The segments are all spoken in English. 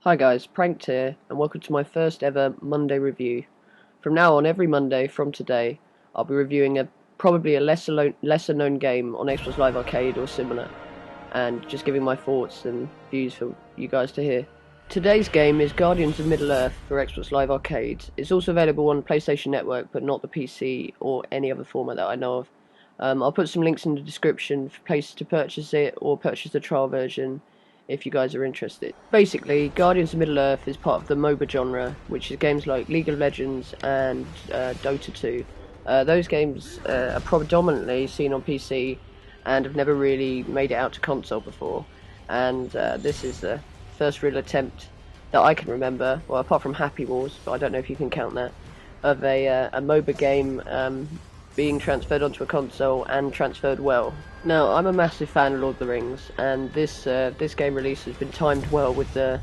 Hi guys, Pranked here, and welcome to my first ever Monday review. From now on, every Monday from today, I'll be reviewing probably a lesser known game on Xbox Live Arcade or similar, and just giving my thoughts and views for you guys to hear. Today's game is Guardians of Middle-earth for Xbox Live Arcade. It's also available on PlayStation Network, but not the PC or any other format that I know of. I'll put some links in the description for places to purchase it or purchase the trial version if you guys are interested. Basically, Guardians of Middle-earth is part of the MOBA genre, which is games like League of Legends and Dota 2. Those games are predominantly seen on PC and have never really made it out to console before. And this is the first real attempt that I can remember, well, apart from Happy Wars, but I don't know if you can count that, of a MOBA game being transferred onto a console and transferred well. Now, I'm a massive fan of Lord of the Rings, and this game release has been timed well with the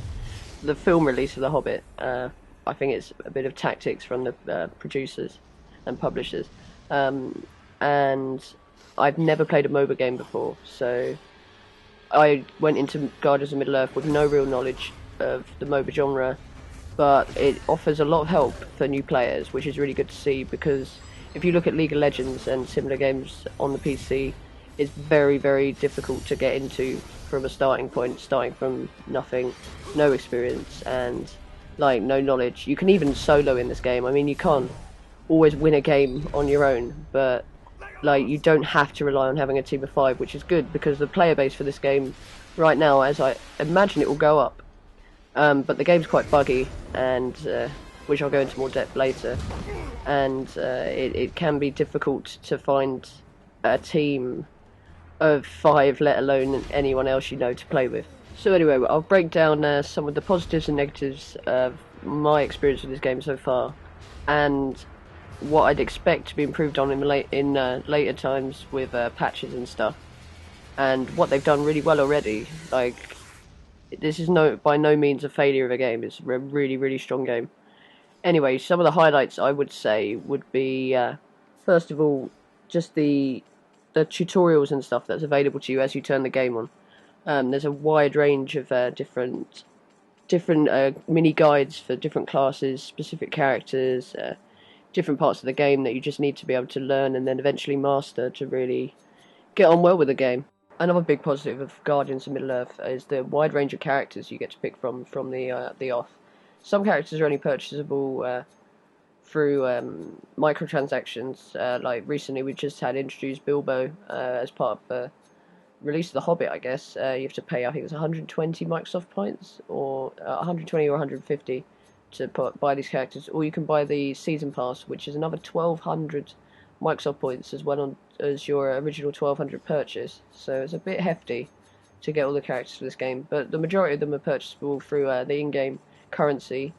film release of The Hobbit. I think it's a bit of tactics from the producers and publishers, and I've never played a MOBA game before, so I went into Guardians of Middle-earth with no real knowledge of the MOBA genre, but it offers a lot of help for new players, which is really good to see, because if you look at League of Legends and similar games on the PC, it's very, very difficult to get into from a starting point, starting from nothing, no experience, and like no knowledge. You can even solo in this game. I mean, you can't always win a game on your own, but like you don't have to rely on having a team of 5, which is good because the player base for this game right now, as I imagine, it will go up. But the game's quite buggy, and which I'll go into more depth later, and it can be difficult to find a team of 5, let alone anyone else you know to play with. So anyway, I'll break down some of the positives and negatives of my experience with this game so far, and what I'd expect to be improved on in later times with patches and stuff, and what they've done really well already. Like, this is by no means a failure of a game. It's a really, really strong game. Anyway, some of the highlights I would say would be, first of all, just the tutorials and stuff that's available to you as you turn the game on. There's a wide range of different mini guides for different classes, specific characters, different parts of the game that you just need to be able to learn and then eventually master to really get on well with the game. Another big positive of Guardians of Middle-earth is the wide range of characters you get to pick from the off. Some characters are only purchasable through microtransactions. Like recently, we just had introduced Bilbo as part of the release of The Hobbit. I guess you have to pay, I think it's 120 Microsoft points, or 120 or 150 to buy these characters, or you can buy the season pass, which is another 1,200 Microsoft points as well as your original 1,200 purchase. So it's a bit hefty to get all the characters for this game, but the majority of them are purchasable through the in-game currency,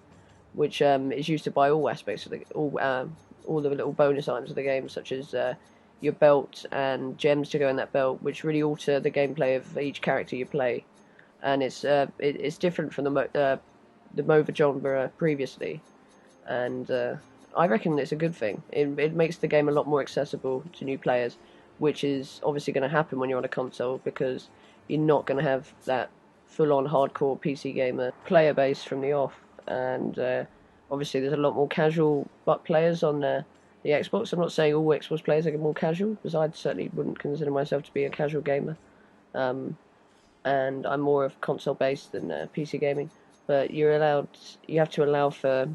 which is used to buy all aspects of all the little bonus items of the game, such as your belt and gems to go in that belt, which really alter the gameplay of each character you play. And it's different from the MOBA genre previously, and I reckon it's a good thing. It makes the game a lot more accessible to new players, which is obviously going to happen when you're on a console, because you're not going to have that full-on hardcore PC gamer player base from the off, and obviously there's a lot more casual players on the Xbox. I'm not saying all Xbox players are more casual, because I certainly wouldn't consider myself to be a casual gamer, and I'm more of console-based than PC gaming. But you have to allow for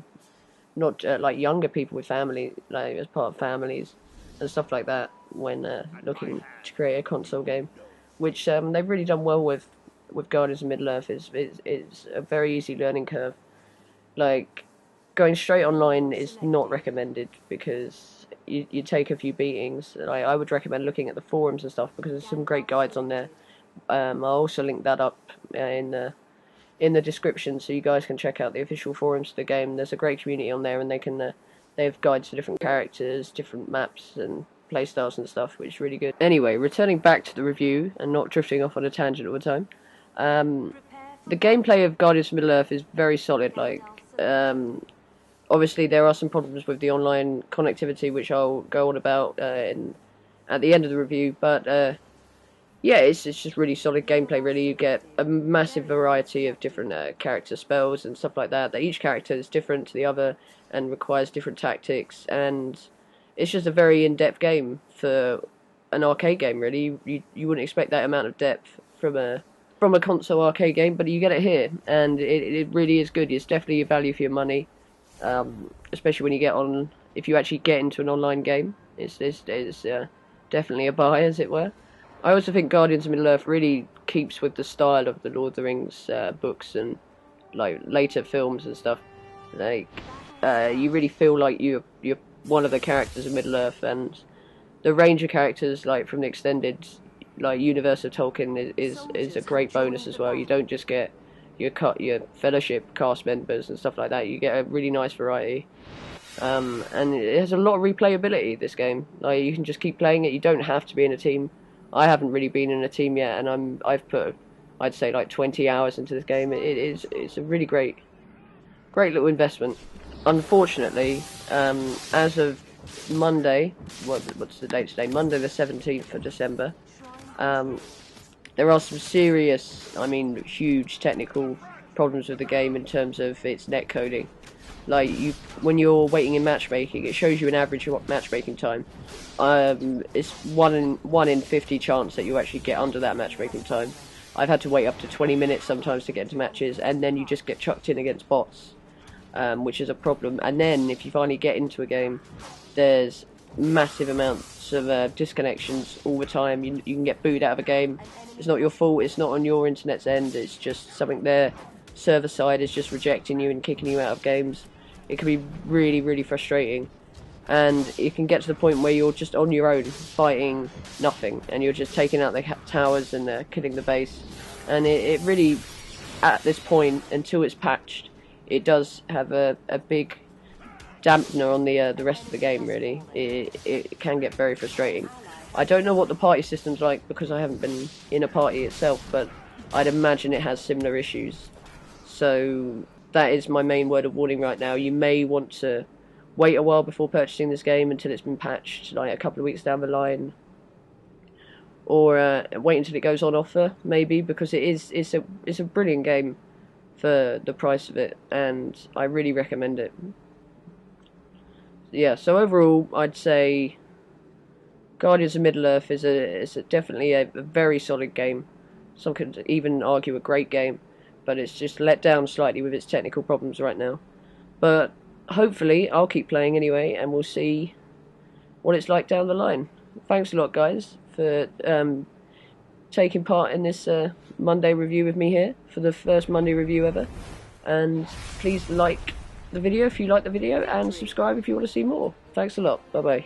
not like younger people with family, like as part of families and stuff like that, when looking to create a console game, which they've really done well with Guardians of Middle-earth. It's a very easy learning curve. Like, going straight online is not recommended, because you take a few beatings. I would recommend looking at the forums and stuff, because there's some great guides on there. I'll also link that up in the description, so you guys can check out the official forums of the game. There's a great community on there, and they have guides for different characters, different maps, and playstyles and stuff, which is really good. Anyway, returning back to the review and not drifting off on a tangent all the time. The gameplay of Guardians of Middle-earth is very solid. Like, obviously there are some problems with the online connectivity, which I'll go on about at the end of the review, but yeah, it's just really solid gameplay. Really, you get a massive variety of different character spells and stuff like that. That each character is different to the other and requires different tactics, and it's just a very in-depth game for an arcade game. Really, you wouldn't expect that amount of depth from a console arcade game, but you get it here, and it really is good. It's definitely a value for your money, especially when you get on. If you actually get into an online game, it's definitely a buy, as it were. I also think Guardians of Middle-earth really keeps with the style of the Lord of the Rings books and like later films and stuff. Like you really feel like you're one of the characters of Middle-earth, and the range of characters like from the extended like universe of Tolkien is a great bonus as well. You don't just get your Fellowship cast members and stuff like that. You get a really nice variety. And it has a lot of replayability, this game. Like you can just keep playing it. You don't have to be in a team. I haven't really been in a team yet, and I've put, I'd say, like 20 hours into this game. It's a really great little investment. Unfortunately, as of Monday, what's the date today? Monday the 17th of December. There are some serious, I mean, huge technical problems with the game in terms of its netcoding. Like when you're waiting in matchmaking, it shows you an average matchmaking time. It's 1 in 50 chance that you actually get under that matchmaking time. I've had to wait up to 20 minutes sometimes to get into matches, and then you just get chucked in against bots, which is a problem. And then if you finally get into a game, there's massive amounts of disconnections all the time. You can get booed out of a game. It's not your fault. It's not on your internet's end. It's just something their server side is just rejecting you and kicking you out of games. It can be really, really frustrating, and it can get to the point where you're just on your own fighting nothing, and you're just taking out the towers and killing the base. And it really, at this point, until it's patched, it does have a big dampener on the rest of the game. Really, it can get very frustrating. I don't know what the party system's like because I haven't been in a party itself, but I'd imagine it has similar issues. So that is my main word of warning right now. You may want to wait a while before purchasing this game until it's been patched, like a couple of weeks down the line, or wait until it goes on offer, maybe, because it's a brilliant game for the price of it, and I really recommend it. Yeah, so overall, I'd say Guardians of Middle-earth is definitely a very solid game. Some could even argue a great game, but it's just let down slightly with its technical problems right now. But hopefully I'll keep playing anyway, and we'll see what it's like down the line. Thanks a lot, guys, for taking part in this Monday review with me here, for the first Monday review ever. And please like the video if you like the video, and subscribe if you want to see more. Thanks a lot. Bye bye.